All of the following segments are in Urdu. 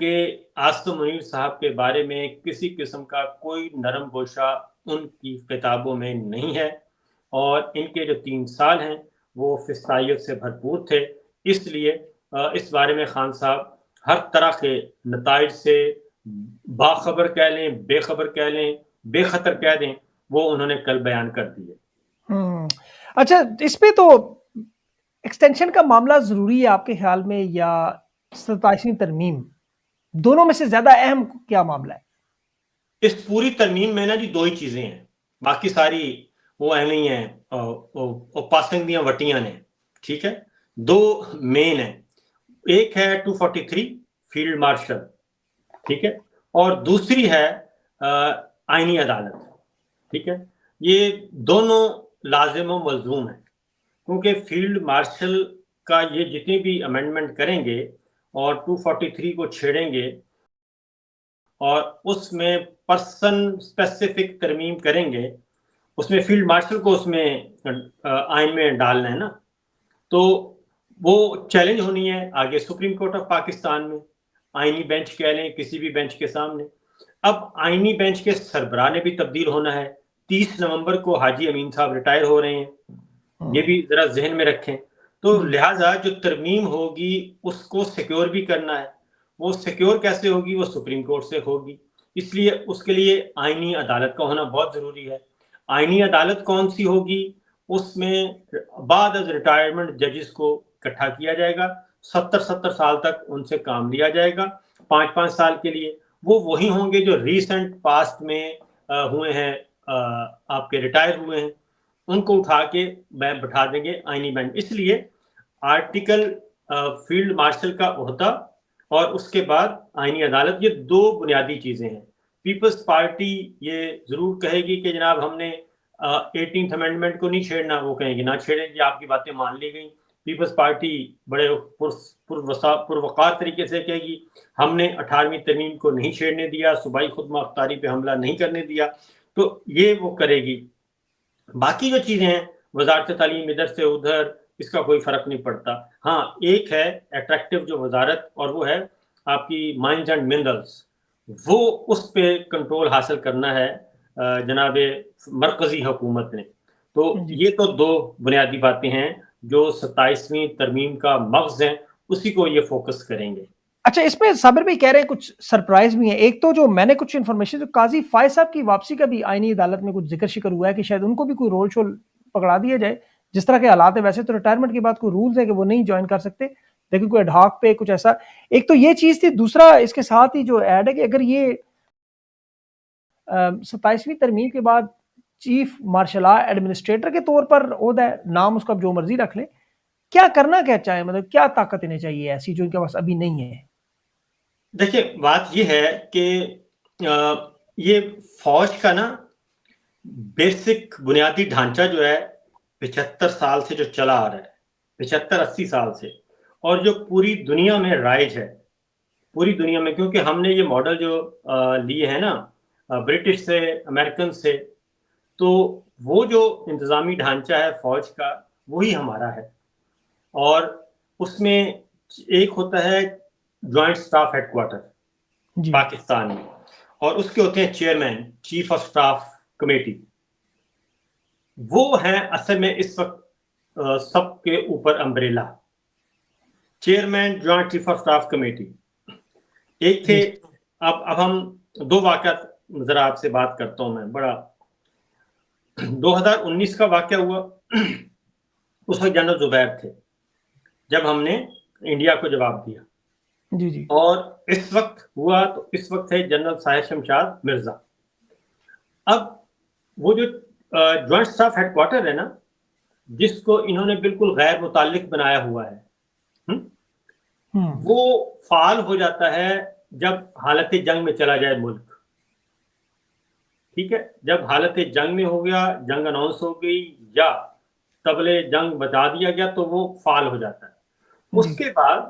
کہ آصم منیر صاحب کے بارے میں کسی قسم کا کوئی نرم گوشہ ان کی کتابوں میں نہیں ہے، اور ان کے جو 3 سال ہیں وہ فسطائیت سے بھرپور تھے. اس لیے اس بارے میں خان صاحب ہر طرح کے نتائج سے باخبر کہہ لیں، بے خبر کہہ لیں، بے خطر کہہ دیں، وہ انہوں نے کل بیان کر دیے. اچھا، اس پہ تو ایکسٹینشن کا معاملہ ضروری ہے آپ کے خیال میں، یا 27ویں ترمیم؟ دونوں میں سے زیادہ اہم کیا معاملہ ہے اس پوری ترمیم میں نا جی 2 ہی چیزیں ہیں، باقی ساری وہ اہم ہی ہیں، پاسنگیاں وٹیاں نے. ٹھیک ہے، 2 مین ہیں. ایک ہے 243 فیلڈ مارشل، ٹھیک ہے، اور دوسری ہے آئینی عدالت. ٹھیک ہے، یہ دونوں لازم و ملزوم ہیں، کیونکہ فیلڈ مارشل کا یہ جتنی بھی امینڈمنٹ کریں گے اور 243 کو چھیڑیں گے اور اس میں پرسن اسپیسیفک ترمیم کریں گے، اس میں فیلڈ مارشل کو اس میں آئین میں ڈالنا ہے نا، تو وہ چیلنج ہونی ہے آگے سپریم کورٹ آف پاکستان میں، آئینی بینچ کہہ لیں، کسی بھی بینچ کے سامنے. اب آئینی بینچ کے سربراہ نے بھی تبدیل ہونا ہے. 30 نومبر کو حاجی امین صاحب ریٹائر ہو رہے ہیں، یہ بھی ذرا ذہن میں رکھیں. تو لہٰذا جو ترمیم ہوگی اس کو سیکیور بھی کرنا ہے. وہ سیکیور کیسے ہوگی؟ وہ سپریم کورٹ سے ہوگی. اس لیے اس کے لیے آئینی عدالت کا ہونا بہت ضروری ہے. آئینی عدالت کون سی ہوگی؟ اس میں بعد از ریٹائرمنٹ ججز کو اکٹھا کیا جائے گا، 70 سال تک ان سے کام لیا جائے گا 5 سال کے لیے. وہ وہی ہوں گے جو ریسنٹ پاسٹ میں ہوئے ہیں، آپ کے ریٹائر ہوئے ہیں، ان کو اٹھا کے بٹھا دیں گے آئینی بینچ. اس لیے آرٹیکل فیلڈ مارشل کا عہدہ اور اس کے بعد آئینی عدالت، یہ 2 بنیادی چیزیں ہیں. پیپلز پارٹی یہ ضرور کہے گی کہ جناب ہم نے 18th امینڈمنٹ کو نہیں چھیڑنا، وہ کہیں گے نہ چھیڑیں جی، آپ کی باتیں مان لی گئیں. پیپلز پارٹی بڑے پروقار طریقے سے کہے گی ہم نے 18ویں ترمیم کو نہیں چھیڑنے دیا، صوبائی خود مختاری پہ حملہ نہیں کرنے دیا، تو یہ وہ کرے گی. باقی جو چیزیں ہیں وزارت تعلیم ادھر سے ادھر، اس کا کوئی فرق نہیں پڑتا. ہاں ایک ہے اٹریکٹیو جو وزارت، اور وہ ہے آپ کی مائنز اینڈ منرلز، وہ اس پہ کنٹرول حاصل کرنا ہے جناب مرکزی حکومت نے. تو یہ تو 2 بنیادی باتیں ہیں جو 27ویں ترمیم کا مغز ہیں، اسی کو یہ فوکس کریں گے. اچھا، اس میں صابر بھی کہہ رہے ہیں کچھ سرپرائز بھی ہیں. ایک تو جو میں نے کچھ انفارمیشن، جو قاضی فائز صاحب کی واپسی کا بھی آئینی عدالت میں کچھ ذکر شکر ہوا ہے کہ شاید ان کو بھی کوئی رول شول پکڑا دیا جائے. جس طرح کے حالات ہیں، ویسے تو ریٹائرمنٹ کے بعد کوئی رولز ہے کہ وہ نہیں جوائن کر سکتے، لیکن کوئی ایڈہاک پہ کچھ ایسا. ایک تو یہ چیز تھی. دوسرا اس کے ساتھ ہی جو ایڈ ہے کہ اگر یہ 27ویں ترمیم کے بعد چیف مارشل لا ایڈمنسٹریٹر کے طور پر عہدہ ہے، نام اس کا جو مرضی رکھ لیں، کیا کرنا کیا چاہیں؟ مطلب کیا طاقت انہیں چاہیے ایسی جو ان کے پاس ابھی نہیں ہے؟ دیکھیں بات یہ ہے کہ یہ فوج کا نا بیسک بنیادی ڈھانچہ جو ہے 75 سال سے جو چلا آ رہا ہے، 75-80 سال سے، اور جو پوری دنیا میں رائج ہے، پوری دنیا میں، کیونکہ ہم نے یہ ماڈل جو لیے ہیں نا برٹش سے، امریکن سے، تو وہ جو انتظامی ڈھانچہ ہے فوج کا وہی ہمارا ہے. اور اس میں ایک ہوتا ہے joint staff head quarter Pakistan میں، اور اس کے ہوتے ہیں chairman, chief of staff committee. وہ ہیں اصل میں اس وقت سب کے اوپر umbrella, chairman joint chief of staff committee. ایک تھے، اب ہم 2 واقعات ذرا آپ سے بات کرتا ہوں میں. بڑا 2019 کا واقعہ ہوا، اس وقت جنرل زبیر تھے جب ہم نے انڈیا کو جواب دیا. جی اور اس وقت ہوا تو اس وقت ہے جنرل ساحر شمشاد مرزا. اب وہ جو جوائنٹ سٹاف ہیڈ کوارٹر ہے نا، جس کو انہوں نے بالکل غیر متعلق بنایا ہوا ہے، وہ فعال ہو جاتا ہے جب حالت جنگ میں چلا جائے ملک. ٹھیک ہے، جب حالت جنگ میں ہو گیا، جنگ اناؤنس ہو گئی یا قبل جنگ بتا دیا گیا تو وہ فعال ہو جاتا ہے. اس کے بعد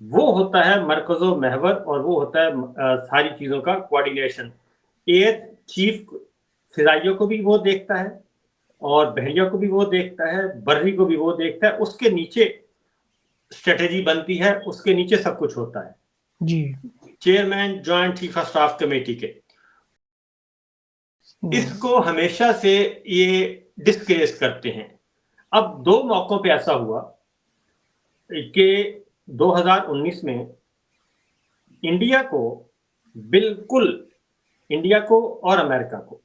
وہ ہوتا ہے مرکز و محور، اور وہ ہوتا ہے ساری چیزوں کا کوارڈینیشن. ایئر چیف فضائیوں کو بھی وہ دیکھتا ہے، اور بحریہ کو بھی وہ دیکھتا ہے، بری کو بھی وہ دیکھتا ہے. اس کے نیچے اسٹریٹجی بنتی ہے، اس کے نیچے سب کچھ ہوتا ہے. جی chairman joint chief of staff committee کے، اس کو ہمیشہ سے یہ ڈسکریز کرتے ہیں. اب 2 موقعوں پہ ایسا ہوا کہ 2019 میں انڈیا کو بالکل، انڈیا کو اور امریکہ کو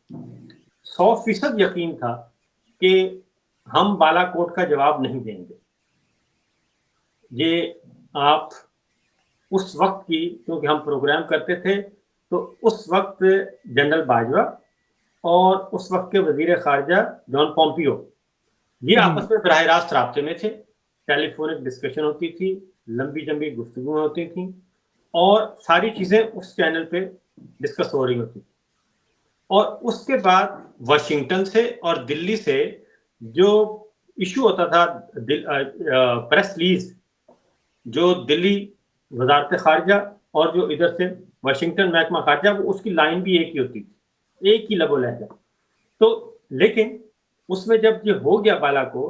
100% یقین تھا کہ ہم بالا کوٹ کا جواب نہیں دیں گے. یہ آپ اس وقت کی، کیونکہ ہم پروگرام کرتے تھے تو اس وقت جنرل باجوہ اور اس وقت کے وزیر خارجہ جان پومپیو یہ آپس میں براہ راست رابطے میں تھے. ٹیلی فونک ڈسکشن ہوتی تھی، لمبی لمبی گفتگو ہوتی تھیں اور ساری چیزیں اس چینل پہ ڈسکس ہو رہی ہوتی تھی. اور اس کے بعد واشنگٹن سے اور دلی سے جو ایشو ہوتا تھا، پریس ریلیز جو دلی وزارت خارجہ اور جو ادھر سے واشنگٹن محکمہ خارجہ، وہ اس کی لائن بھی ایک ہی ہوتی تھی، ایک ہی لب و لہجہ. تو لیکن اس میں جب یہ ہو گیا بالا کو،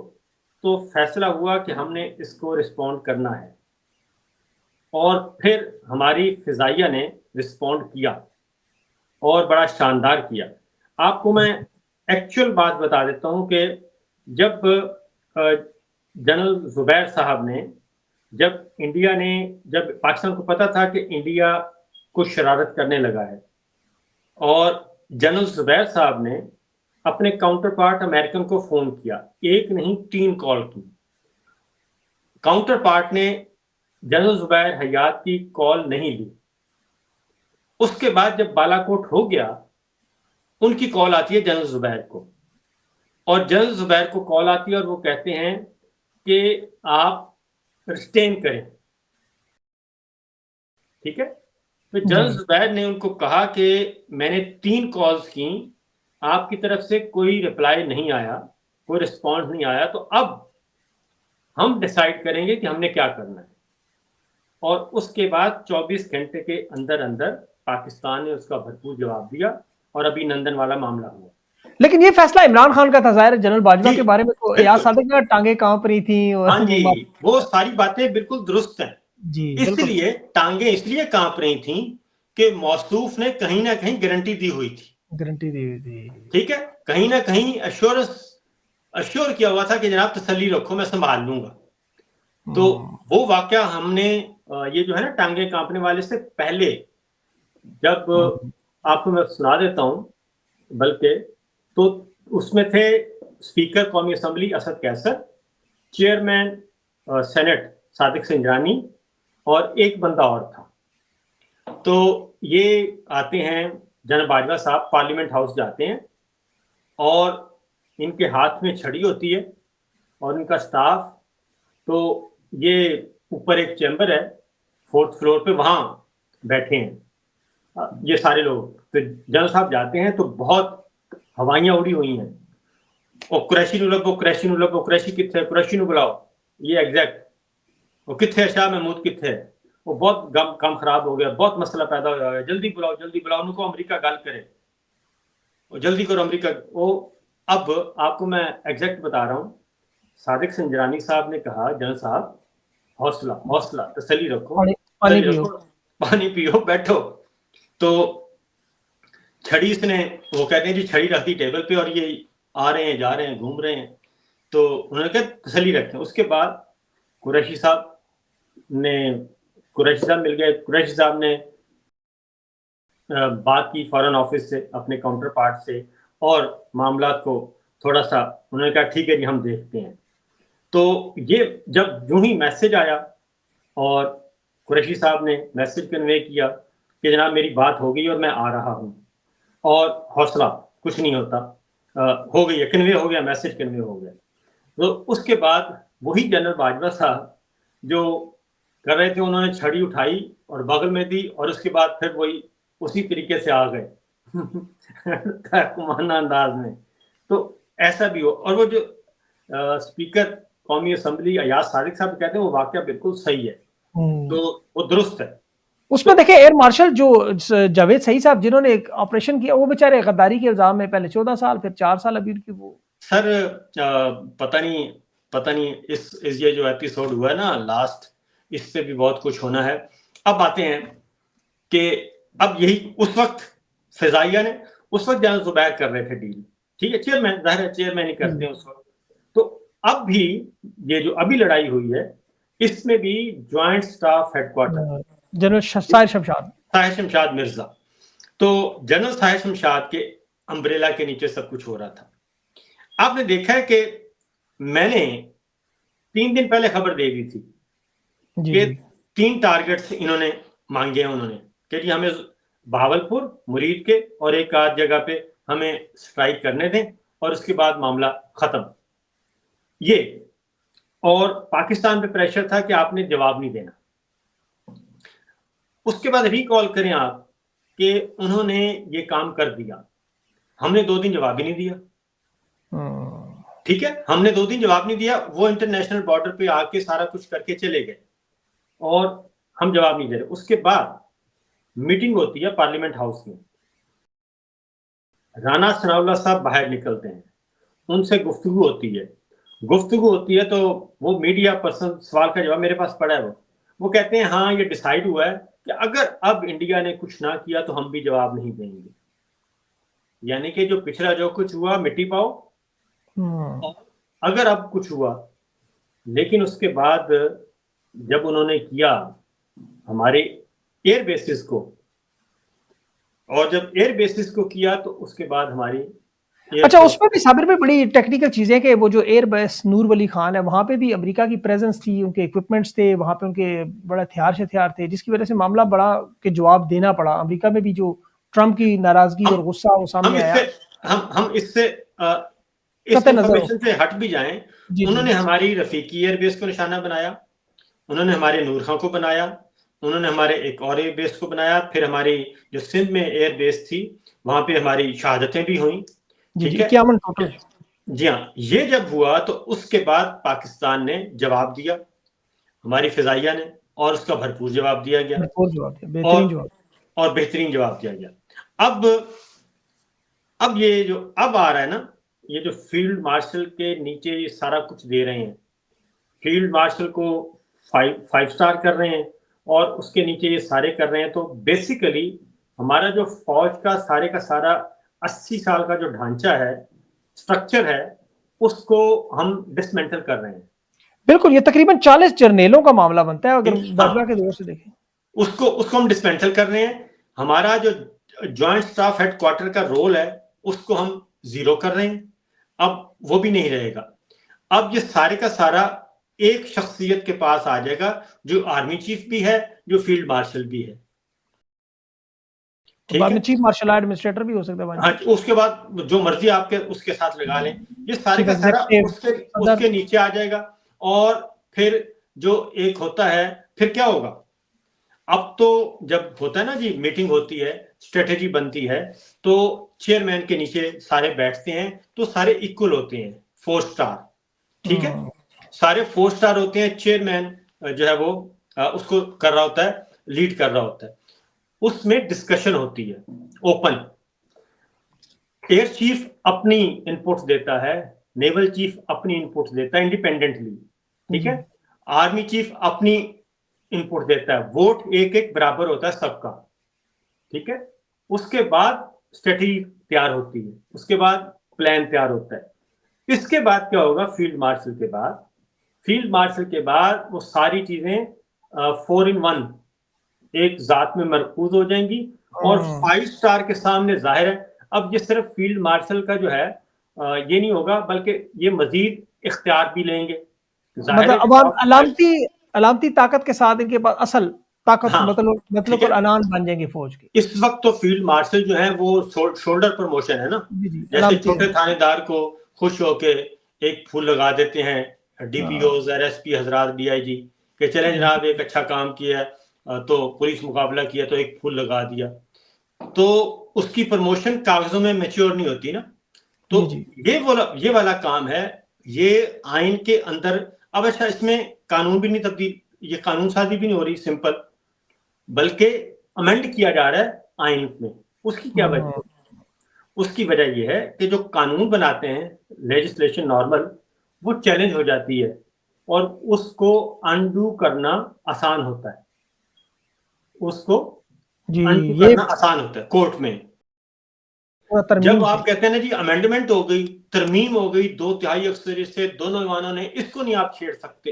تو فیصلہ ہوا کہ ہم نے اس کو رسپونڈ کرنا ہے، اور پھر ہماری فضائیہ نے رسپونڈ کیا اور بڑا شاندار کیا. آپ کو میں ایکچوئل بات بتا دیتا ہوں کہ جب جنرل زبیر صاحب نے، جب انڈیا نے، جب پاکستان کو پتا تھا کہ انڈیا کچھ شرارت کرنے لگا ہے، اور جنرل زبیر صاحب نے اپنے کاؤنٹر پارٹ امریکن کو فون کیا، ایک نہیں 3 کال کی. کاؤنٹر پارٹ نے جنرل زبیر حیات کی کال نہیں لی. اس کے بعد جب بالا کوٹ ہو گیا، ان کی کال آتی ہے جنرل زبیر کو، اور جنرل زبیر کو کال آتی ہے اور وہ کہتے ہیں کہ آپ ریسٹین کریں. ٹھیک ہے. تو جنرل زبیر نے ان کو کہا کہ میں نے 3 کالز کی، آپ کی طرف سے کوئی رپلائی نہیں آیا، کوئی رسپانس نہیں آیا، تو اب ہم ڈیسائیڈ کریں گے کہ ہم نے کیا کرنا ہے. اور اس کے بعد 24 گھنٹے کے اندر اندر پاکستان نے اس کا بھرپور جواب دیا، اور ابھی نندن والا معاملہ ہوا. لیکن یہ فیصلہ عمران خان کا تھا ظاہر. جنرل باجوہ کے بارے میں تو ایاز صادق نے ٹانگیں کانپ رہی تھیں. ہاں جی، وہ ساری باتیں بالکل درست ہیں. اس لیے ٹانگیں اس لیے کانپ رہی تھیں کہ موصوف نے کہیں نہ کہیں گارنٹی دی ہوئی تھی. گارنٹی دی ہوئی تھی. ٹھیک ہے، کہیں نہ کہیں اشور کیا ہوا تھا کہ جناب تسلی رکھو، میں سنبھال لوں گا. تو وہ واقعہ ہم نے، یہ جو ہے نا ٹانگیں کانپنے والے سے پہلے، جب آپ کو میں سنا دیتا ہوں بلکہ، تو اس میں تھے اسپیکر قومی اسمبلی اسد کیسر، چیئرمین سینٹ صادق سنجرانی، اور ایک بندہ اور تھا. تو یہ آتے ہیں، جنرل باجوہ صاحب پارلیمنٹ ہاؤس جاتے ہیں، اور ان کے ہاتھ میں چھڑی ہوتی ہے اور ان کا سٹاف. تو یہ اوپر ایک چیمبر ہے 4th فلور پہ، وہاں بیٹھے ہیں یہ سارے لوگ. تو جنرل صاحب جاتے ہیں تو بہت ہوائیاں اڑی ہوئی ہیں، اور قریشی نو لبو، قریشی نو لبو، قریشی کتنے، قریشی نو بلاؤ، یہ ایگزیکٹ، وہ کتنے شاہ محمود کتنے، وہ بہت کام خراب ہو گیا، بہت مسئلہ پیدا ہو گیا، جلدی بلاؤ جلدی بلاؤ، ان کو امریکہ گال کرے، وہ جلدی کرو امریکہ. وہ اب آپ کو میں ایگزیکٹ بتا رہا ہوں، صادق سنجرانی صاحب نے کہا جنرل صاحب حوصلہ حوصلہ، تسلی رکھو، پانی پیو، بیٹھو. تو چھڑی اس نے، وہ کہتے ہیں جی چھڑی رکھ دی ٹیبل پہ، اور یہ آ رہے ہیں جا رہے ہیں گھوم رہے ہیں. تو انہوں نے کہا تسلی رکھیں. اس کے بعد قریشی صاحب مل گئے. قریشی صاحب نے بات کی فارن آفس سے، اپنے کاؤنٹر پارٹ سے، اور معاملات کو تھوڑا سا انہوں نے کہا ٹھیک ہے جی ہم دیکھتے ہیں. تو یہ جب یوں ہی میسج آیا، اور قریشی صاحب نے میسج کنوے کیا کہ جناب میری بات ہو گئی اور میں آ رہا ہوں، اور حوصلہ، کچھ نہیں ہوتا، ہو گئی ہے، کنوے ہو گیا، میسج کنوے ہو گیا. تو اس کے بعد وہی جنرل باجوہ صاحب جو کر رہے تھے، انہوں نے چھڑی اٹھائی اور بغل میں دی، اور اس کے بعد پھر وہی اسی طریقے سے آ گئے ترکمانہ انداز میں. تو ایسا بھی ہو. اور وہ جو اسپیکر قومی اسمبلی ایاز صادق صاحب کہتے ہیں، وہ واقعہ بالکل صحیح ہے، تو وہ درست ہے. اس میں دیکھیں ایئر مارشل جو جاوید سعید صاحب جنہوں نے ایک آپریشن کیا، وہ بیچارے غداری کے الزام میں پہلے 14 سال، پھر 4 سال ابھی ان کی. وہ سر پتہ نہیں اس یہ جو ایپیسوڈ ہوا ہے نا لاسٹ، اس سے بھی بہت کچھ ہونا ہے. اب آتے ہیں کہ اب یہی اس وقت فضائیہ نے اس وقت جنرل زبیر کر رہے تھے ڈیل, ٹھیک ہے, چیئرمین, ظاہر ہے چیئرمین ہی کرتے ہیں اس وقت. تو اب بھی یہ جو ابھی لڑائی ہوئی ہے اس میں بھی joint staff head quarter general Tahir Shamshad Mirza, تو جنرل طاہر شمشاد کے امبریلا کے نیچے سب کچھ ہو رہا تھا. آپ نے دیکھا ہے کہ میں نے 3 دن پہلے خبر دے دی تھی کہ 3 ٹارگٹس انہوں نے مانگے ہیں, انہوں نے کہ جی ہمیں بہاولپور, مرید کے اور ایک آدھ جگہ پہ ہمیں سٹرائک کرنے دیں اور اس کے بعد معاملہ ختم. یہ اور پاکستان پہ پریشر تھا کہ آپ نے جواب نہیں دینا. اس کے بعد ریکال کریں آپ کہ انہوں نے یہ کام کر دیا, ہم نے 2 دن جواب ہی نہیں دیا. ٹھیک ہے, ہم نے 2 دن جواب نہیں دیا, وہ انٹرنیشنل بارڈر پہ آ کے سارا کچھ کر کے چلے گئے اور ہم جواب نہیں دے رہے. اس کے بعد میٹنگ ہوتی ہے پارلیمنٹ ہاؤس میں, رانا ثناء اللہ صاحب باہر نکلتے ہیں, ان سے گفتگو ہوتی ہے تو وہ میڈیا پرسن سوال کا جواب میرے پاس پڑا ہے, وہ کہتے ہیں ہاں یہ ڈیسائیڈ ہوا ہے کہ اگر اب انڈیا نے کچھ نہ کیا تو ہم بھی جواب نہیں دیں گے. یعنی کہ جو پچھلا جو کچھ ہوا مٹی پاؤ, اگر اب کچھ ہوا. لیکن اس کے بعد جب انہوں نے کیا ہمارے ایئر بیسز کو, اور جب ایئر بیسز کو کیا تو اس کے بعد ہماری اچھا اس میں بھی صابر میں بڑی ٹیکنیکل چیزیں کہ وہ جو ایئر بیس نور ولی خان ہے وہاں پہ بھی امریکہ کی پریزنس تھی, ان کے اکوپمنٹس تھے وہاں پہ, ان کے بڑے ہتھیار تھے, جس کی وجہ سے معاملہ بڑا کہ جواب دینا پڑا. امریکہ میں بھی جو ٹرمپ کی ناراضگی اور غصہ وہ سامنے آیا. ہم اس سے اس انفارمیشن سے ہٹ بھی جائیں, انہوں نے ہماری رفیقی ایئر بیس کو نشانہ بنایا, انہوں نے ہمارے نور خان کو بنایا, انہوں نے ہمارے ایک اور ایئر بیس کو بنایا, پھر ہماری جو سندھ میں ایئر بیس تھی وہاں پہ ہماری شہادتیں بھی ہوئیں. ٹھیک ہے, جی ہاں, یہ جب ہوا تو اس کے بعد پاکستان نے جواب دیا, ہماری فضائیہ نے, اور اس کا بھرپور جواب دیا گیا, اور بہترین جواب دیا گیا. اب یہ جو اب آ رہا ہے نا, یہ جو فیلڈ مارشل کے نیچے یہ سارا کچھ دے رہے ہیں, فیلڈ مارشل کو 5 سٹار کر رہے ہیں اور اس کے نیچے یہ سارے کر رہے ہیں, تو بیسیکلی ہمارا جو فوج کا سارا 80 سال کا جو ڈھانچہ ہے, سٹرکچر ہے, اس کو ہم ڈسمنٹل کر رہے ہیں. بالکل, یہ تقریباً 40 جرنیلوں کا معاملہ بنتا ہے اگر بابرہ کے دور سے دیکھیں. اس کو ہم ڈسمنٹل کر رہے ہیں. ہمارا جو جوائنٹ سٹاف ہیڈ کوارٹر کا رول ہے اس کو ہم 0 کر رہے ہیں, اب وہ بھی نہیں رہے گا. اب یہ سارے کا سارا ایک شخصیت کے پاس آ جائے گا جو آرمی چیف بھی ہے, جو فیلڈ مارشل بھی ہے. بعد میں چیف مارشل ایڈمنسٹریٹر بھی ہو سکتا ہے. ہاں, اس کے بعد جو مرضی آپ کے اس کے ساتھ لگا لیں, یہ سارے کا سارا اس کے نیچے آ جائے گا. اور پھر جو ایک ہوتا ہے, پھر کیا ہوگا, اب تو جب ہوتا ہے نا جی میٹنگ ہوتی ہے, اسٹریٹجی بنتی ہے, تو چیئرمین کے نیچے سارے بیٹھتے ہیں, تو سارے ایکول ہوتے ہیں, 4 سٹار. ٹھیک ہے, سارے 4 سٹار ہوتے ہیں, چیئرمین جو ہے وہ اس کو کر رہا ہوتا ہے, لیڈ کر رہا ہوتا ہے. اس میں ڈسکشن ہوتی ہے اوپن, ایئر چیف اپنی ان پٹس دیتا ہے, نیول چیف اپنی ان پٹس دیتا ہے انڈیپینڈنٹلی. ٹھیک ہے, آرمی چیف اپنی ان پٹ دیتا ہے, ووٹ ایک برابر ہوتا ہے سب کا. ٹھیک ہے, اس کے بعد اسٹریٹجی تیار ہوتی ہے, اس کے بعد پلان تیار ہوتا ہے. اس کے بعد کیا ہوگا, فیلڈ مارشل کے بعد وہ ساری چیزیں 4 in 1 ایک ذات میں مرکوز ہو جائیں گی, اور 5 سٹار کے سامنے ظاہر ہے اب یہ صرف فیلڈ مارشل کا جو ہے یہ نہیں ہوگا, بلکہ یہ مزید اختیار بھی لیں گے. مطلب علامتی طاقت کے ساتھ ان کے پاس اصل طاقت مطلب الان بن جائیں گے فوج کے. اس وقت تو فیلڈ مارشل جو ہے وہ شولڈر پروموشن ہے نا, جیسے چھوٹے تھانے دار کو خوش ہو کے ایک پھول لگا دیتے ہیں D P Os, R S P حضرات, ڈی آئی جی, کہ چلیں جناب ایک اچھا کام کیا ہے تو پولیس مقابلہ کیا تو ایک پھول لگا دیا. تو اس کی پروموشن کاغذوں میں میچور نہیں ہوتی نا. تو یہ والا کام ہے, یہ آئین کے اندر. اب اچھا, اس میں قانون بھی نہیں تبدیل, یہ قانون سازی بھی نہیں ہو رہی سمپل, بلکہ امینڈ کیا جا رہا ہے آئین میں. اس کی کیا وجہ ہے؟ اس کی وجہ یہ ہے کہ جو قانون بناتے ہیں لیجسلیشن نارمل, وہ چیلنج ہو جاتی ہے اور اس کو انڈو کرنا آسان ہوتا ہے, اس کو جی انڈو یہ کرنا آسان ہوتا ہے کورٹ میں. ترمیم جب سے آپ کہتے ہیں نا جی امینڈمنٹ ہو گئی، ترمیم ہو گئی 2/3 اکثریت سے، دونوں ایوانوں نے، اس کو نہیں آپ چھیڑ سکتے.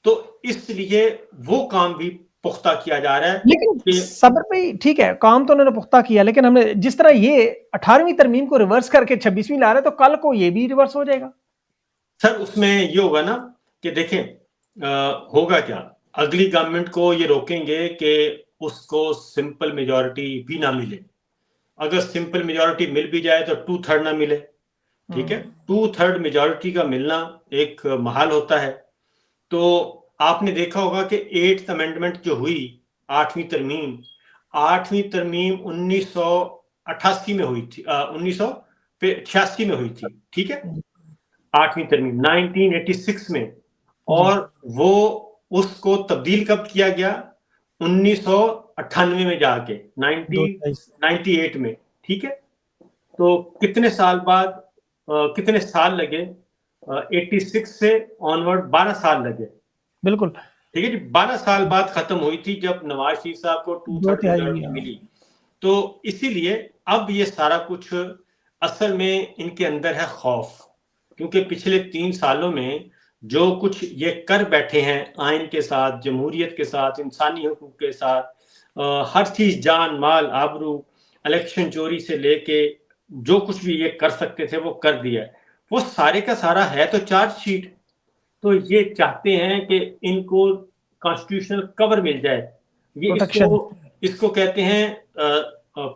تو اس لیے وہ کام بھی پختہ کیا جا رہا ہے لیکن کہ صبر پہ ٹھیک ہے کام تو انہوں نے پختہ کیا، لیکن ہم نے جس طرح یہ 18ویں ترمیم کو ریورس کر کے 26ویں لا رہے تو کل کو یہ بھی ریورس ہو جائے گا. سر اس میں یہ ہوگا نا کہ دیکھیں ہوگا کیا، اگلی گورنمنٹ کو یہ روکیں گے کہ اس کو سمپل میجورٹی بھی نہ ملے. اگر سمپل میجورٹی مل بھی جائے تو 2/3 نہ ملے. ٹھیک ہے، 2/3 میجورٹی کا ملنا ایک محال ہوتا ہے. تو آپ نے دیکھا ہوگا کہ 8th امینڈمنٹ جو ہوئی، 8ویں ترمیم، 1988 میں ہوئی تھی، 1986 میں ہوئی تھی. ٹھیک ہے، 8ویں ترمیم 1986 میں. اور وہ اس کو تبدیل کب کیا گیا؟ 1998 میں جا کے، 1998 میں. ٹھیک ہے، تو کتنے سال بعد، کتنے سال لگے؟ 86 سے آنورڈ 12 سال لگے. بالکل ٹھیک ہے جی، 12 سال بعد ختم ہوئی تھی جب نواز شریف صاحب کو 2/3 میجورٹی ملی. تو اسی لیے اب یہ سارا کچھ اصل میں ان کے اندر ہے خوف، کیونکہ پچھلے 3 سالوں میں جو کچھ یہ کر بیٹھے ہیں آئین کے ساتھ، جمہوریت کے ساتھ، انسانی حقوق کے ساتھ، ہر چیز، جان مال آبرو، الیکشن چوری سے لے کے جو کچھ بھی یہ کر سکتے تھے وہ کر دیا. وہ سارے کا سارا ہے تو چارج شیٹ. تو یہ چاہتے ہیں کہ ان کو کانسٹیٹیوشنل کور مل جائے. یہ اس کو کہتے ہیں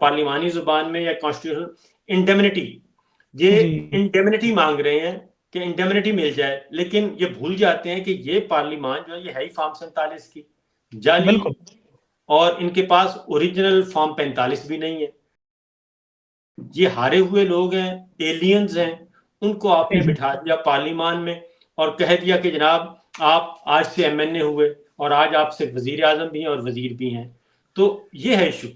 پارلیمانی زبان میں یا کانسٹیٹیوشنل انڈیمنٹی. یہ انڈیمنٹی مانگ رہے ہیں کہ انڈیمنٹی مل جائے، لیکن یہ بھول جاتے ہیں کہ یہ پارلیمان جو ہے یہ ہے ہی فارم 47 کی جعلی، اور ان کے پاس اوریجنل فارم 45 بھی نہیں ہے. یہ ہارے ہوئے لوگ ہیں، ایلینز ہیں، ان کو آپ نے بٹھا دیا پارلیمان میں اور کہہ دیا کہ جناب آپ آج سے ایم این اے ہوئے اور آج آپ سے وزیر اعظم بھی ہیں اور وزیر بھی ہیں. تو یہ ہے ایشو.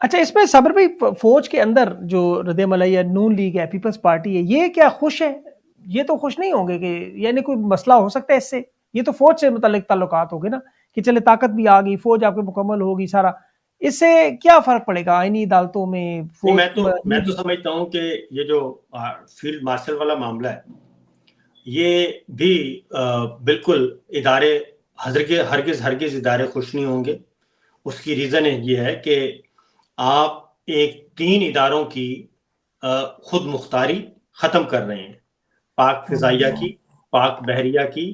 اچھا، اس میں صبر بھائی فوج کے اندر جو رد عمل ہے، نون لیگ ہے، پیپلز پارٹی ہے، یہ کیا خوش ہے؟ یہ تو خوش نہیں ہوں گے کہ یعنی کوئی مسئلہ ہو سکتا ہے اس سے؟ یہ تو فوج سے متعلق تعلقات ہو گئے نا کہ چلے طاقت بھی آ گئی، فوج آپ کے مکمل ہوگی سارا. اس سے کیا فرق پڑے گا آئینی عدالتوں میں؟ میں تو سمجھتا ہوں کہ یہ جو فیلڈ مارشل والا معاملہ ہے یہ بھی بالکل ادارے ہرگز ادارے خوش نہیں ہوں گے. اس کی ریزن یہ ہے کہ آپ ایک 3 اداروں کی خود مختاری ختم کر رہے ہیں، پاک فضائیہ کی، پاک بحریہ کی،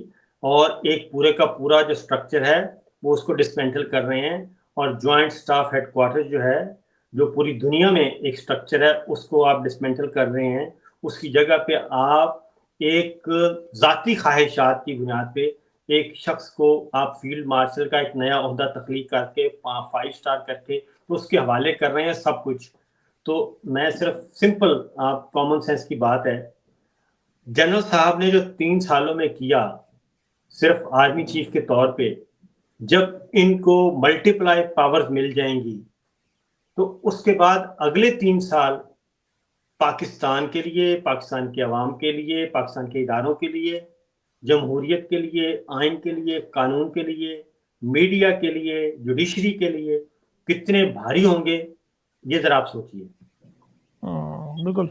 اور ایک پورے کا پورا جو سٹرکچر ہے وہ اس کو ڈسمینٹل کر رہے ہیں. اور جوائنٹ سٹاف ہیڈ کوارٹر جو ہے، جو پوری دنیا میں ایک سٹرکچر ہے، اس کو آپ ڈسمینٹل کر رہے ہیں. اس کی جگہ پہ آپ ایک ذاتی خواہشات کی بنیاد پہ ایک شخص کو آپ فیلڈ مارشل کا ایک نیا عہدہ تخلیق کر کے 5 اسٹار کر کے تو اس کے حوالے کر رہے ہیں سب کچھ. تو میں صرف سمپل آپ کامن سینس کی بات ہے، جنرل صاحب نے جو 3 سالوں میں کیا صرف آرمی چیف کے طور پہ، جب ان کو ملٹیپلائی پاورز مل جائیں گی تو اس کے بعد اگلے 3 سال پاکستان کے لیے، پاکستان کی عوام کے لیے، پاکستان کے اداروں کے لیے، جمہوریت کے لیے، آئین کے لیے، قانون کے لیے، میڈیا کے لیے، جوڈیشری کے لیے کتنے بھاری ہوں گے، یہ ذرا آپ سوچئے. بالکل.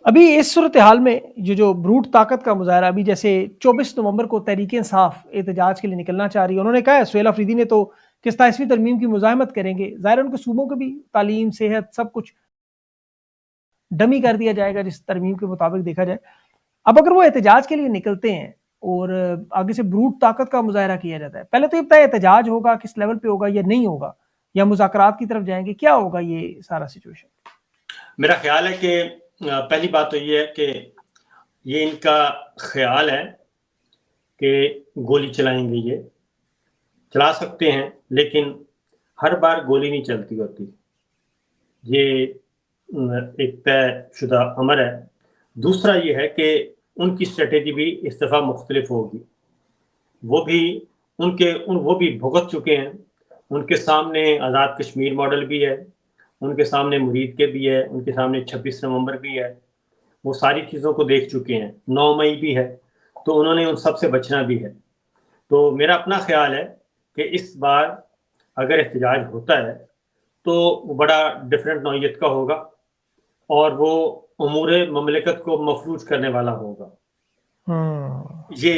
ابھی اس صورتحال میں یہ جو بروٹ طاقت کا مظاہرہ، ابھی جیسے 24 نومبر کو تحریک انصاف احتجاج کے لیے نکلنا چاہ رہی ہے، انہوں نے کہا ہے سہیل آفریدی نے تو کہ 27ویں ترمیم کی مزاحمت کریں گے. ظاہر ان کے صوبوں کو بھی تعلیم، صحت، سب کچھ ڈمی کر دیا جائے گا جس ترمیم کے مطابق دیکھا جائے. اب اگر وہ احتجاج کے لیے نکلتے ہیں اور آگے سے بروٹ طاقت کا مظاہرہ کیا جاتا ہے، پہلے تو یہ بتائیں احتجاج ہوگا کس لیول پہ ہوگا یا نہیں ہوگا، یا مذاکرات کی طرف جائیں گے، کیا ہوگا یہ سارا سچویشن؟ میرا خیال ہے کہ پہلی بات تو یہ ہے کہ یہ ان کا خیال ہے کہ گولی چلائیں گے، یہ چلا سکتے ہیں لیکن ہر بار گولی نہیں چلتی ہوتی، یہ ایک طے شدہ امر ہے. دوسرا یہ ہے کہ ان کی اسٹریٹجی بھی اس دفعہ مختلف ہوگی. وہ بھی بھگت چکے ہیں. ان کے سامنے آزاد کشمیر ماڈل بھی ہے، ان کے سامنے مرید کے بھی ہے، ان کے سامنے 26 نومبر بھی ہے. وہ ساری چیزوں کو دیکھ چکے ہیں. 9 مئی بھی ہے، تو انہوں نے ان سب سے بچنا بھی ہے. تو میرا اپنا خیال ہے کہ اس بار اگر احتجاج ہوتا ہے تو وہ بڑا ڈفرینٹ نوعیت کا ہوگا اور وہ امور مملکت کو مفلوج کرنے والا ہوگا. یہ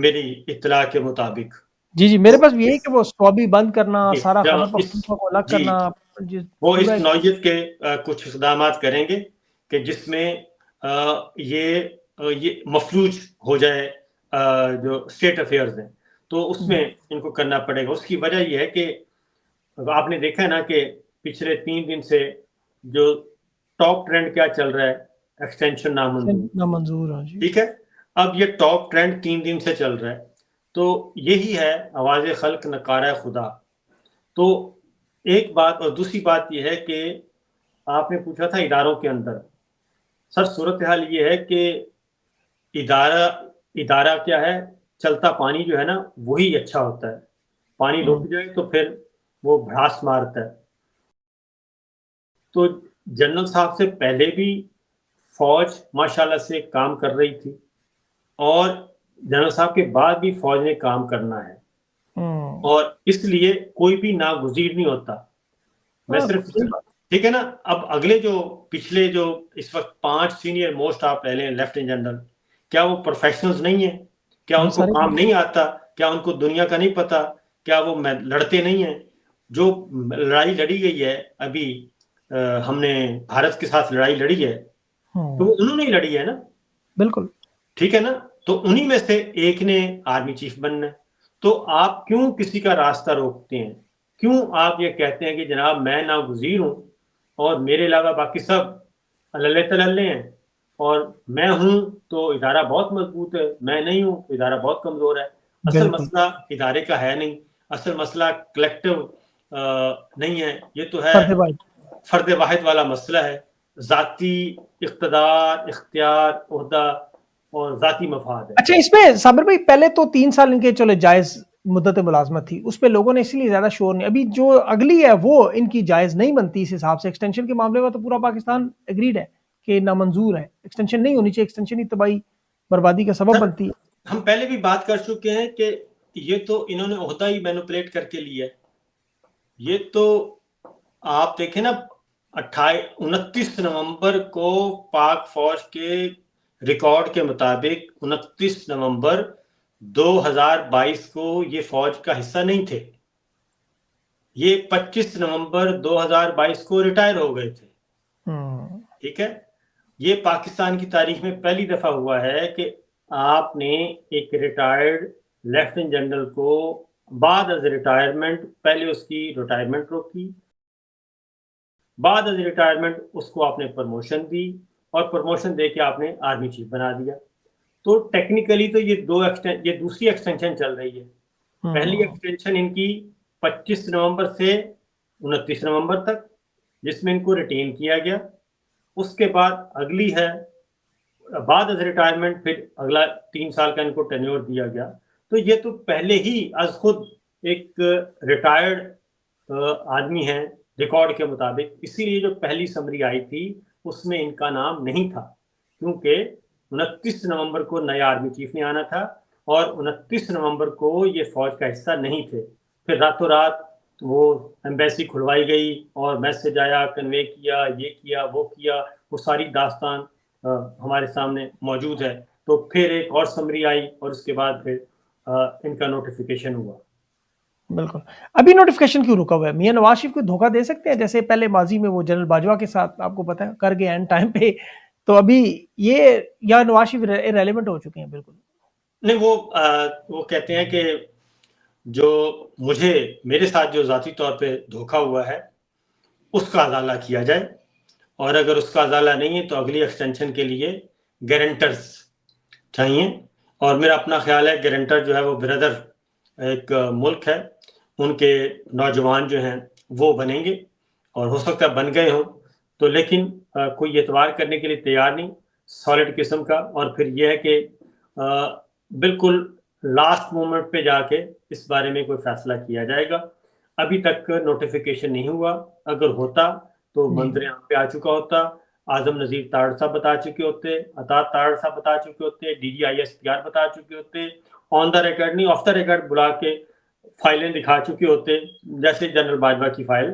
میری اطلاع کے مطابق. جی میرے پاس بھی یہی کہ وہ سوابی بند کرنا، سارا خیبر اس پختونخوا کو الگ جی کرنا، وہ اس نوعیت کے کچھ اقدامات کریں گے کہ جس میں یہ مفلوج ہو جائے جو اسٹیٹ افیئرز ہیں. تو اس میں ان کو کرنا پڑے گا. اس کی وجہ یہ ہے کہ آپ نے دیکھا ہے نا کہ پچھلے 3 دن سے جو ٹاپ ٹرینڈ کیا چل رہا ہے، ایکسٹینشن نامنظور. ٹھیک ہے، اب یہ ٹاپ ٹرینڈ 3 دن سے چل رہا ہے. تو یہی ہے آواز خلق نکارہ خدا. تو ایک بات، اور دوسری بات یہ ہے کہ آپ نے پوچھا تھا اداروں کے اندر. سر صورتحال یہ ہے کہ ادارہ کیا ہے، چلتا پانی جو ہے نا وہی اچھا ہوتا ہے. پانی رک جائے تو پھر وہ بھڑاس مارتا ہے. تو جنرل صاحب سے پہلے بھی فوج ماشاءاللہ سے کام کر رہی تھی اور جنرل صاحب کے بعد بھی فوج نے کام کرنا ہے، اور اس لیے کوئی بھی ناگزیر نہیں ہوتا. میں صرف ٹھیک ہے نا. اب اگلے جو پچھلے جو اس وقت 5 سینئر موسٹ آپ لے لیں لیفٹیننٹ جنرل، کیا وہ پروفیشنلز نہیں ہیں؟ کیا ان کو کام نہیں آتا؟ کیا ان کو دنیا کا نہیں پتا؟ کیا وہ لڑتے نہیں ہیں؟ جو لڑائی لڑی گئی ہے ابھی، ہم نے بھارت کے ساتھ لڑائی لڑی ہے تو وہ انہوں نے لڑی ہے نا. بالکل ٹھیک ہے نا. تو انہی میں سے ایک نے آرمی چیف بننا ہے. تو آپ کیوں کسی کا راستہ روکتے ہیں؟ کیوں آپ یہ کہتے ہیں کہ جناب میں ناگزیر ہوں اور میرے علاوہ باقی سب اللہ تللے ہیں، اور میں ہوں تو ادارہ بہت مضبوط ہے، میں نہیں ہوں تو ادارہ بہت کمزور ہے. اصل مسئلہ ادارے کا ہے نہیں، اصل مسئلہ کلیکٹو نہیں ہے، یہ تو ہے فرد واحد والا مسئلہ ہے. ذاتی اقتدار، اختیار، عہدہ اور ذاتی مفاد ہے. اچھا، اس میں صابر بھائی پہلے تو 3 سال ان کے چلے جائز مدت ملازمت تھی، اس پہ لوگوں نے اس لیے زیادہ شور نہیں. ابھی جو اگلی ہے وہ ان کی جائز نہیں بنتی اس حساب سے. ایکسٹینشن کے معاملے میں تو پورا پاکستان ایگریڈ ہے کہ نامنظور ہے، ایکسٹینشن نہیں ہونی چاہیے. ایکسٹینشن ہی تباہی بربادی کا سبب بنتی ہے. ہم پہلے بھی بات کر چکے ہیں کہ یہ تو انہوں نے عہدہ ہی مینوپولیٹ کر کے لیا ہے. یہ تو آپ دیکھیں نا 29 نومبر کو پاک فوج کے ریکارڈ کے مطابق 29 نومبر 2022 کو یہ فوج کا حصہ نہیں تھے. یہ 25 نومبر 2022 کو ریٹائر ہو گئے تھے. ٹھیک ہے، یہ پاکستان کی تاریخ میں پہلی دفعہ ہوا ہے کہ آپ نے ایک ریٹائرڈ لیفٹیننٹ جنرل کو بعد از ریٹائرمنٹ، پہلے اس کی ریٹائرمنٹ روکی، بعد از ریٹائرمنٹ اس کو آپ نے پروموشن دی اور پروموشن دے کے آپ نے آرمی چیف بنا دیا. تو ٹیکنیکلی تو یہ دوسری ایکسٹینشن چل رہی ہے. پہلی ایکسٹینشن ان کی 25 نومبر سے 29 نومبر تک، جس میں ان کو ریٹین کیا گیا. اس کے بعد اگلی ہے بعد از ریٹائرمنٹ، پھر اگلا 3 سال کا ان کو ٹینیور دیا گیا. تو یہ تو پہلے ہی از خود ایک ریٹائرڈ آدمی ہیں ریکارڈ کے مطابق. اسی لیے جو پہلی سمری آئی تھی اس میں ان کا نام نہیں تھا، کیونکہ 29 نومبر کو نیا آرمی چیف نے آنا تھا اور 29 نومبر کو یہ فوج کا حصہ نہیں تھے. پھر راتوں رات وہ ایمبیسی کھلوائی گئی اور میسج آیا، کنوے کیا، یہ کیا وہ کیا، وہ ساری داستان ہمارے سامنے موجود ہے. تو پھر ایک اور سمری آئی اور اس کے بعد پھر ان کا نوٹیفیکیشن ہوا. بالکل. ابھی نوٹیفیکیشن کیوں رکا ہوا ہے؟ میاں نواز شریف کو دھوکہ دے سکتے ہیں جیسے پہلے ماضی میں وہ جنرل باجوہ کے ساتھ آپ کو پتہ ہے کر گئے اینڈ ٹائم پہ. تو ابھی یہ یا نواز شریف ریلیونٹ ہو چکے ہیں؟ بالکل نہیں. وہ کہتے ہیں کہ جو میرے ساتھ جو ذاتی طور پہ دھوکہ ہوا ہے اس کا ازالہ کیا جائے، اور اگر اس کا ازالہ نہیں ہے تو اگلی ایکسٹینشن کے لیے گارنٹرز چاہیے. اور میرا اپنا خیال ہے گارنٹر جو ہے وہ بردر ایک ملک ہے، ان کے نوجوان جو ہیں وہ بنیں گے، اور ہو سکتا ہے بن گئے ہوں تو، لیکن کوئی اعتبار کرنے کے لیے تیار نہیں سالڈ قسم کا. اور پھر یہ ہے کہ بالکل لاسٹ مومنٹ پہ جا کے اس بارے میں کوئی فیصلہ کیا جائے گا. ابھی تک نوٹیفیکیشن نہیں ہوا. اگر ہوتا تو منظر عام پہ آ چکا ہوتا. اعظم نذیر تاڑ صاحب بتا چکے ہوتے، عطا تاڑ صاحب بتا چکے ہوتے، D G I S P R بتا چکے ہوتے، آن دا ریکارڈ نہیں آف دا ریکارڈ بلا کے فائلیں دکھا چکے ہوتے، جیسے جنرل باجوہ کی فائل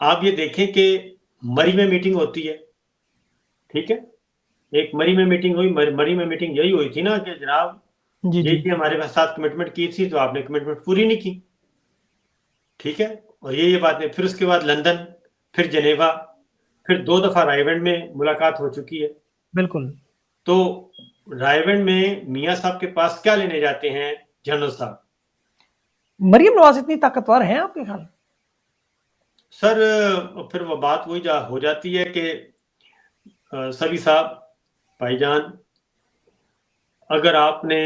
آپ یہ دیکھیں کہ مری میں میٹنگ ہوتی ہے، ٹھیک ہے، ایک مری میں میٹنگ ہوئی، مری میں میٹنگ یہی ہوئی تھی نا کہ جناب جی جی یہ ہمارے ساتھ کمٹمنٹ کی تھی تو آپ نے کمٹمنٹ پوری نہیں کی، ٹھیک ہے، اور یہ بات ہے. پھر اس کے بعد لندن، پھر جنیوا، پھر 2 دفعہ رائے ونڈ میں ملاقات ہو چکی ہے. بالکل. تو رائے ونڈ میں میاں صاحب کے پاس کیا لینے جاتے ہیں جنرل صاحب؟ مریم نواز اتنی طاقتور ہیں آپ کے خیال؟ سر پھر وہ بات وہی ہو جاتی ہے کہ سبھی صاحب بھائی جان، اگر آپ نے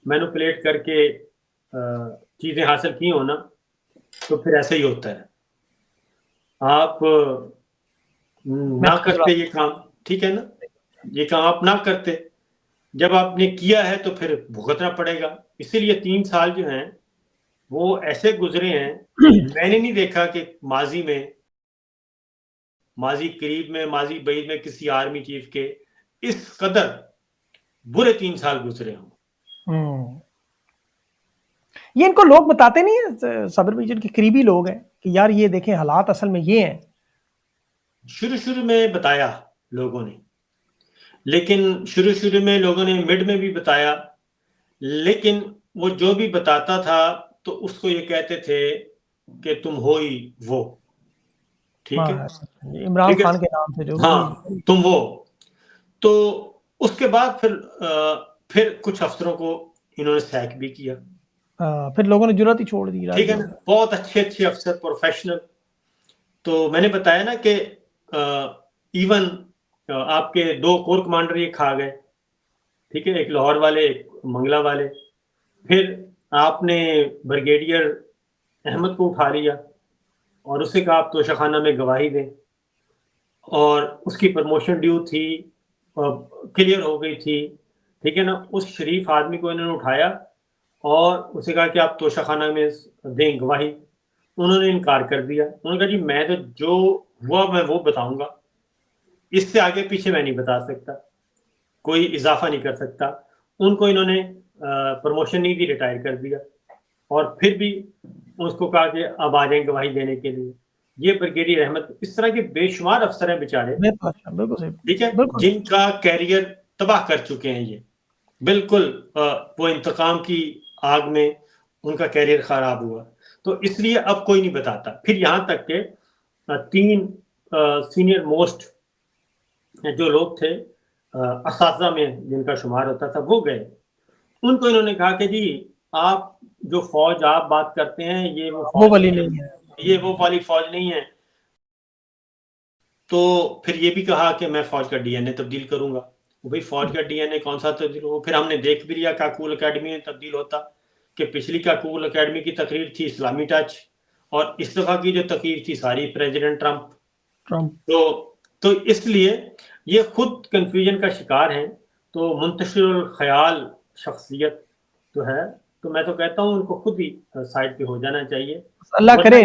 مینوپولیٹ کر کے چیزیں حاصل کی ہو نا تو پھر ایسے ہی ہوتا ہے. آپ نہ کرتے یہ کام، ٹھیک ہے نا، یہ کام آپ نہ کرتے، جب آپ نے کیا ہے تو پھر بھگتنا پڑے گا. اسی لیے 3 سال جو ہیں وہ ایسے گزرے ہیں، میں نے نہیں دیکھا کہ ماضی قریب میں، ماضی بعید میں کسی آرمی چیف کے اس قدر برے 3 سال گزرے ہوں. یہ ان کو لوگ بتاتے نہیں ہیں، صابر بھائی جن کے قریبی لوگ ہیں کہ یار یہ دیکھیں حالات اصل میں یہ ہیں؟ شروع میں بتایا لوگوں نے، لیکن شروع میں لوگوں نے مڈ میں بھی بتایا، لیکن وہ جو بھی بتاتا تھا تو اس کو یہ کہتے تھے کہ تم ہو ہی وہ، ٹھیک ہے، عمران خان کے نام سے جو، ہاں تم وہ. تو اس کے بعد پھر کچھ افسروں کو انہوں نے سیک بھی کیا، پھر لوگوں نے جرات ہی چھوڑ دی، ٹھیک ہے نا، بہت اچھے افسر، پروفیشنل. تو میں نے بتایا نا کہ ایون آپ کے 2 کور کمانڈر یہ کھا گئے، ٹھیک ہے، ایک لاہور والے، ایک منگلہ والے. پھر آپ نے بریگیڈیئر احمد کو اٹھا لیا اور اسے کہا آپ توشہ خانہ میں گواہی دیں، اور اس کی پروموشن ڈیو تھی، کلیئر ہو گئی تھی، ٹھیک ہے نا. اس شریف آدمی کو انہوں نے اٹھایا اور اسے کہا کہ آپ توشہ خانہ میں دیں گواہی. انہوں نے انکار کر دیا. انہوں نے کہا جی میں تو جو ہوا میں وہ بتاؤں گا، اس سے آگے پیچھے میں نہیں بتا سکتا، کوئی اضافہ نہیں کر سکتا. ان کو انہوں نے پروموشن نہیں دی، ریٹائر کر دیا، اور پھر بھی اس کو کہا کہ اب آ جائیں گواہی دینے کے لیے. یہ بریگیڈیئر احمد، اس طرح کے بے شمار افسر ہیں بیچارے، ٹھیک ہے، جن کا کیریئر تباہ کر چکے ہیں. یہ بالکل وہ انتقام کی آگ میں ان کا کیریئر خراب ہوا. تو اس لیے اب کوئی نہیں بتاتا. پھر یہاں تک کہ 3 سینئر موسٹ جو لوگ تھے اساتذہ میں جن کا شمار ہوتا تھا وہ گئے. ان کو انہوں نے کہا کہ جی آپ جو فوج آپ بات کرتے ہیں یہ وہ فوج نہیں ہے، یہ وہ والی فوج نہیں ہے. تو پھر یہ بھی کہا کہ میں فوج کا ڈی این اے تبدیل کروں گا. بھائی فوج کا ڈی این اے کون سا تبدیل ہو؟ پھر ہم نے دیکھ بھی لیا کاکول اکیڈمی میں تبدیل ہوتا، کہ پچھلی کاکول اکیڈمی کی تقریر تھی اسلامی ٹچ، اور اس دفعہ کی جو تقریر تھی ساری پریزیڈنٹ ٹرمپ. تو اس لیے یہ خود کنفیوژن کا شکار ہیں. تو منتشر الخیال شخصیت جو ہے، تو میں تو کہتا ہوں ان کو خود ہی سائڈ پہ ہو جانا چاہیے. اللہ کرے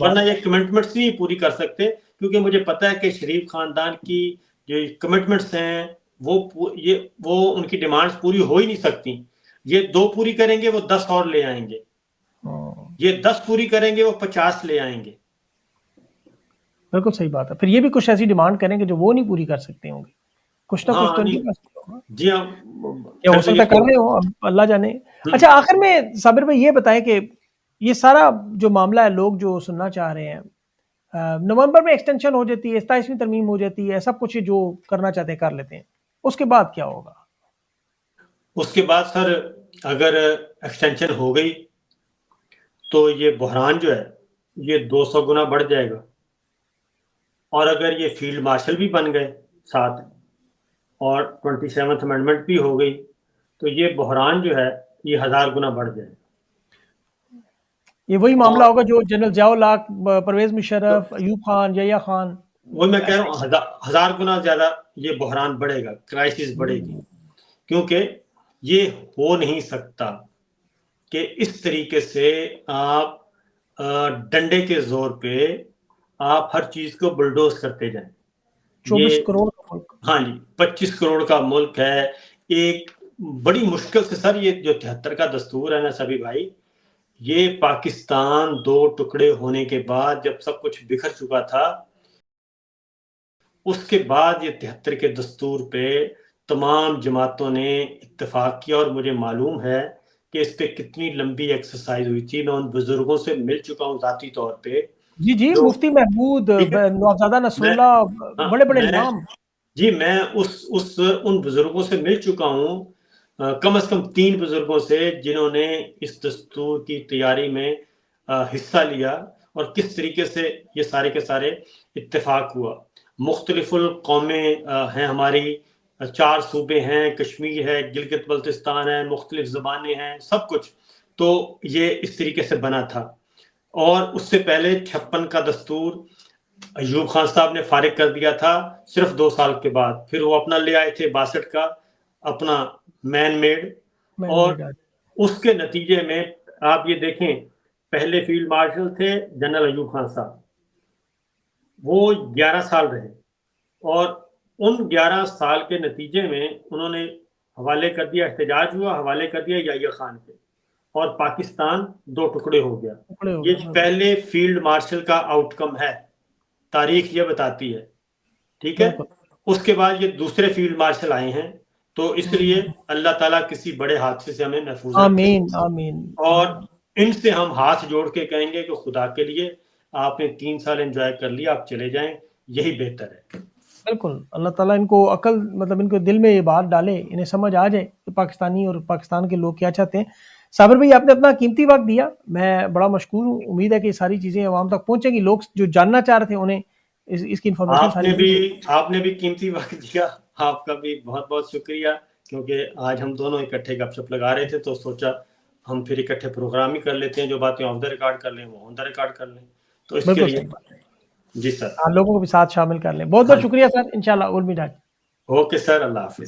ورنہ یہ کمٹمنٹس نہیں پوری کر سکتے، کیونکہ مجھے پتا ہے کہ شریف خاندان کی جو کمٹمنٹس ہیں وہ ان کی ڈیمانڈز پوری ہو ہی نہیں سکتی. یہ 2 پوری کریں گے وہ 10 اور لے آئیں گے، یہ 10 پوری کریں گے وہ 50 لے آئیں گے. بالکل صحیح بات ہے. پھر یہ بھی کچھ ایسی ڈیمانڈ کریں گے جو وہ نہیں پوری کر سکتے ہوں گے، کچھ نہ کچھ تو جی ہاں کیا ہو سکتا ہے کر رہے ہو، اللہ جانے. اچھا آخر میں صابر بھائی یہ بتائیں کہ یہ سارا جو معاملہ ہے، لوگ جو سننا چاہ رہے ہیں، نومبر میں ایکسٹینشن ہو جاتی ہے، 27ویں ترمیم ہو جاتی ہے، سب کچھ جو کرنا چاہتے ہیں کر لیتے ہیں، اس کے بعد کیا ہوگا؟ اس کے بعد سر اگر ایکسٹینشن ہو گئی تو یہ بحران جو ہے یہ 200 گنا بڑھ جائے گا. اور اگر یہ فیلڈ مارشل بھی بن گئے ساتھ اور 27th امینڈمنٹ بھی ہو گئی تو یہ بحران جو ہے یہ 1000 گنا بڑھ جائے. یہ وہی معاملہ ہوگا جو جنرل ضیاء الحق، پرویز مشرف، ایوب خان، یحییٰ خان، وہ میں کہہ رہا ہوں 1000 گنا زیادہ یہ بحران بڑھے گا، کرائسس بڑھے گی. کیونکہ یہ ہو نہیں سکتا کہ اس طریقے سے آپ ڈنڈے کے زور پہ آپ ہر چیز کو بلڈوز کرتے جائیں. 24 کروڑ کا ملک، ہاں جی 25 کروڑ کا ملک ہے. ایک بڑی مشکل سے سر یہ جو 73 کا دستور ہے نا سبھی بھائی، یہ پاکستان دو ٹکڑے ہونے کے بعد جب سب کچھ بکھر چکا تھا، اس کے بعد یہ 73 کے دستور پہ تمام جماعتوں نے اتفاق کیا، اور مجھے معلوم ہے کہ اس پہ کتنی لمبی ایکسرسائز ہوئی تھی۔ میں ان بزرگوں سے مل چکا ہوں ذاتی طور پہ، جی جی، جو مفتی محمود، ٹھیک ہے، نوابزادہ نصر میں اللہ، بڑے بڑے میں نام۔ جی میں ان بزرگوں سے مل چکا ہوں، کم از کم 3 بزرگوں سے جنہوں نے اس دستور کی تیاری میں حصہ لیا، اور کس طریقے سے یہ سارے کے سارے اتفاق ہوا۔ مختلف القومیں ہیں ہماری، 4 صوبے ہیں، کشمیر ہے، گلگت بلتستان ہے، مختلف زبانیں ہیں، سب کچھ، تو یہ اس طریقے سے بنا تھا۔ اور اس سے پہلے 56 کا دستور ایوب خان صاحب نے فارغ کر دیا تھا صرف 2 سال کے بعد، پھر وہ اپنا لے آئے تھے 62 کا اپنا مین میڈ، اور اس کے نتیجے میں آپ یہ دیکھیں، پہلے فیلڈ مارشل تھے جنرل ایوب خان صاحب، وہ 11 سال رہے، اور ان 11 سال کے نتیجے میں انہوں نے حوالے کر دیا، احتجاج ہوا، حوالے کر دیا یحییٰ خان کے، اور پاکستان 2 ٹکڑے ہو گیا۔ یہ پہلے فیلڈ مارشل کا آؤٹ کم ہے، تاریخ یہ بتاتی ہے، ٹھیک ہے۔ اس کے بعد یہ دوسرے فیلڈ مارشل آئے ہیں، تو اس لیے اللہ تعالیٰ کسی بڑے حادثے سے ہمیں محفوظ رکھے، آمین آمین۔ اور ان سے ہم ہاتھ جوڑ کے کہیں گے کہ خدا کے لیے آپ نے 3 سال انجوائے کر لیا، آپ چلے جائیں، یہی بہتر ہے۔ بالکل، اللہ تعالیٰ ان کو عقل، مطلب ان کو دل میں یہ بات ڈالے، انہیں سمجھ آ جائے کہ پاکستانی اور پاکستان کے لوگ کیا چاہتے ہیں۔ صابر بھائی، آپ نے اپنا قیمتی وقت دیا، میں بڑا مشکور ہوں، امید ہے کہ یہ ساری چیزیں عوام تک پہنچیں گی، لوگ جو جاننا چاہ رہے تھے انہیں اس کی انفارمیشن آپ ساری نے بھی قیمتی وقت دیا، آپ کا بھی بہت بہت شکریہ، کیونکہ آج ہم دونوں اکٹھے گپ شپ لگا رہے تھے، تو سوچا ہم پھر اکٹھے پروگرام ہی کر لیتے ہیں، جو باتیں آف دا ریکارڈ کر لیں وہ آن دا ریکارڈ کر لیں، تو اس کے بالکل لیے صحیح بات ہے، جی سر، لوگوں کو بھی ساتھ شامل کر لیں۔ بہت ہاں بہت جی، شکریہ سر، انشاءاللہ اور بھی ڈاک۔ اوکے سر، اللہ حافظ۔